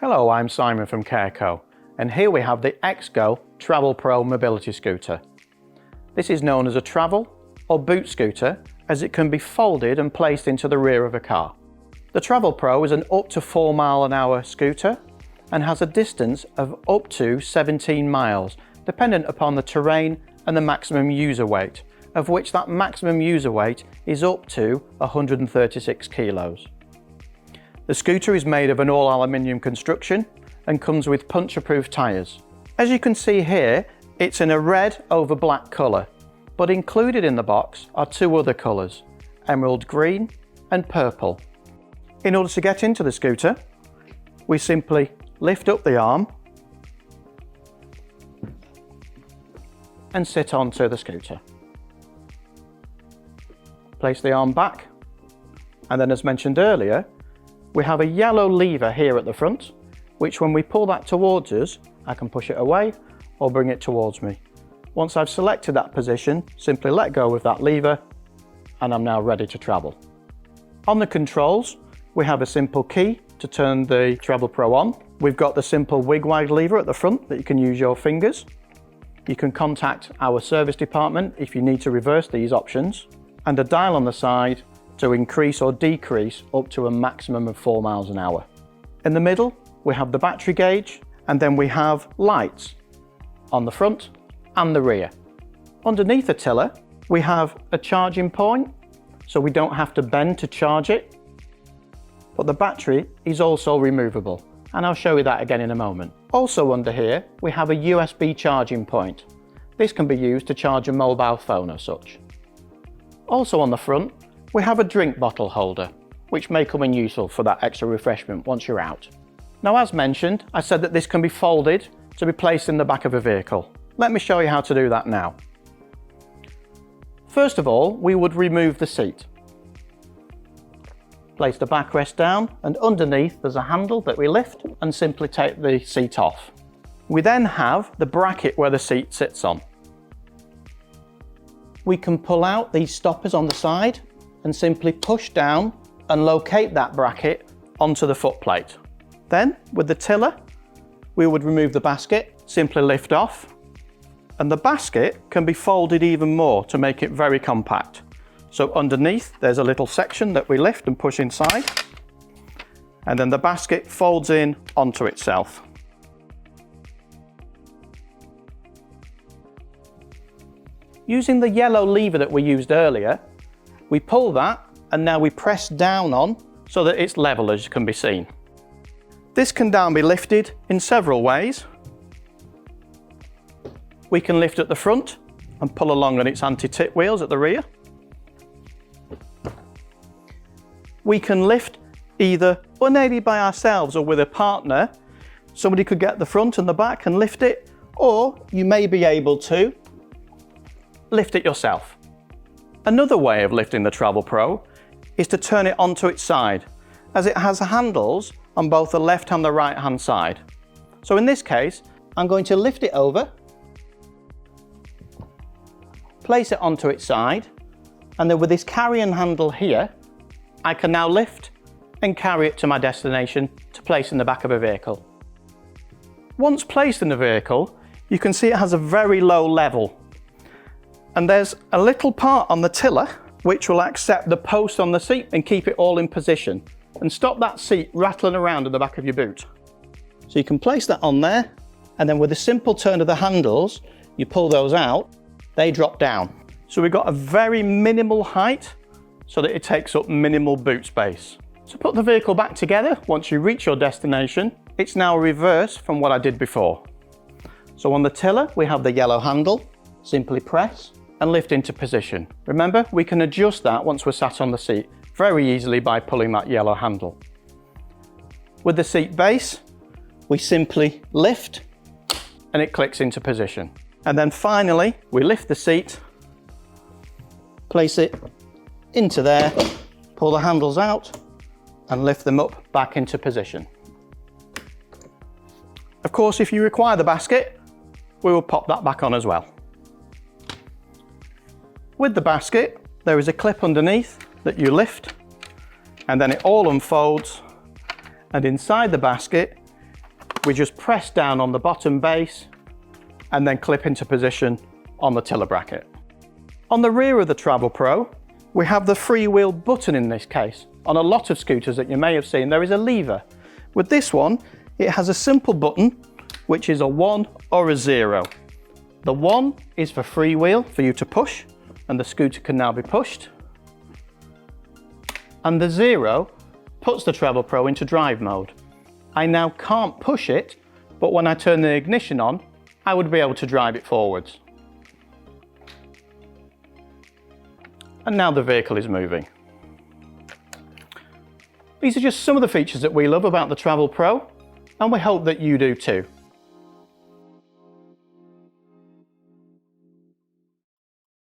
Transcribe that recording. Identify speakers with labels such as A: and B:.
A: Hello, I'm Simon from CareCo, and here we have the X-Go TravelPro mobility scooter. This is known as a travel or boot scooter as it can be folded and placed into the rear of a car. The TravelPro is an up to 4 mph scooter and has a distance of up to 17 miles, dependent upon the terrain and the maximum user weight, of which that maximum user weight is up to 136 kilos. The scooter is made of an all aluminium construction and comes with puncture-proof tyres. As you can see here, it's in a red over black colour, but included in the box are two other colours, emerald green and purple. In order to get into the scooter, we simply lift up the arm and sit onto the scooter. Place the arm back, and then as mentioned earlier, we have a yellow lever here at the front, which when we pull that towards us, I can push it away or bring it towards me. Once I've selected that position, simply let go of that lever and I'm now ready to travel. On the controls, we have a simple key to turn the TravelPro on. We've got the simple wig-wag lever at the front that you can use your fingers. You can contact our service department if you need to reverse these options, and a dial on the side to increase or decrease up to a maximum of 4 miles an hour. In the middle, we have the battery gauge, and then we have lights on the front and the rear. Underneath the tiller, we have a charging point, so we don't have to bend to charge it, but the battery is also removable, and I'll show you that again in a moment. Also under here, we have a USB charging point. This can be used to charge a mobile phone or such. Also on the front, we have a drink bottle holder, which may come in useful for that extra refreshment once you're out. Now, as mentioned, I said that this can be folded to be placed in the back of a vehicle. Let me show you how to do that now. First of all, we would remove the seat. Place the backrest down, and underneath there's a handle that we lift and simply take the seat off. We then have the bracket where the seat sits on. We can pull out these stoppers on the side and simply push down and locate that bracket onto the footplate. Then, with the tiller, we would remove the basket, simply lift off, and the basket can be folded even more to make it very compact. So underneath, there's a little section that we lift and push inside, and then the basket folds in onto itself. Using the yellow lever that we used earlier, we pull that and now we press down on so that it's level, as can be seen. This can now be lifted in several ways. We can lift at the front and pull along on its anti-tip wheels at the rear. We can lift either unaided by ourselves or with a partner. Somebody could get the front and the back and lift it, or you may be able to lift it yourself. Another way of lifting the TravelPro is to turn it onto its side, as it has handles on both the left and the right hand side. So in this case, I'm going to lift it over, place it onto its side, and then with this carrying handle here, I can now lift and carry it to my destination to place in the back of a vehicle. Once placed in the vehicle, you can see it has a very low level. And there's a little part on the tiller which will accept the post on the seat and keep it all in position and stop that seat rattling around in the back of your boot. So you can place that on there, and then with a simple turn of the handles, you pull those out, they drop down. So we've got a very minimal height so that it takes up minimal boot space. To put the vehicle back together, once you reach your destination, it's now reverse from what I did before. So on the tiller, we have the yellow handle, simply press and lift into position. Remember, we can adjust that once we're sat on the seat very easily by pulling that yellow handle. With the seat base, we simply lift and it clicks into position. And then finally, we lift the seat, place it into there, pull the handles out and lift them up back into position. Of course, if you require the basket, we will pop that back on as well. With the basket, there is a clip underneath that you lift, and then it all unfolds, and inside the basket we just press down on the bottom base and then clip into position on the tiller bracket. On the rear of the TravelPro, we have the Freewheel button in this case. On a lot of scooters that you may have seen, there is a lever. With this one, it has a simple button, which is a 1 or a 0. The 1 is for freewheel, for you to push, and the scooter can now be pushed. And the 0 puts the TravelPro into drive mode. I now can't push it, but when I turn the ignition on, I would be able to drive it forwards. And now the vehicle is moving. These are just some of the features that we love about the TravelPro, and we hope that you do too.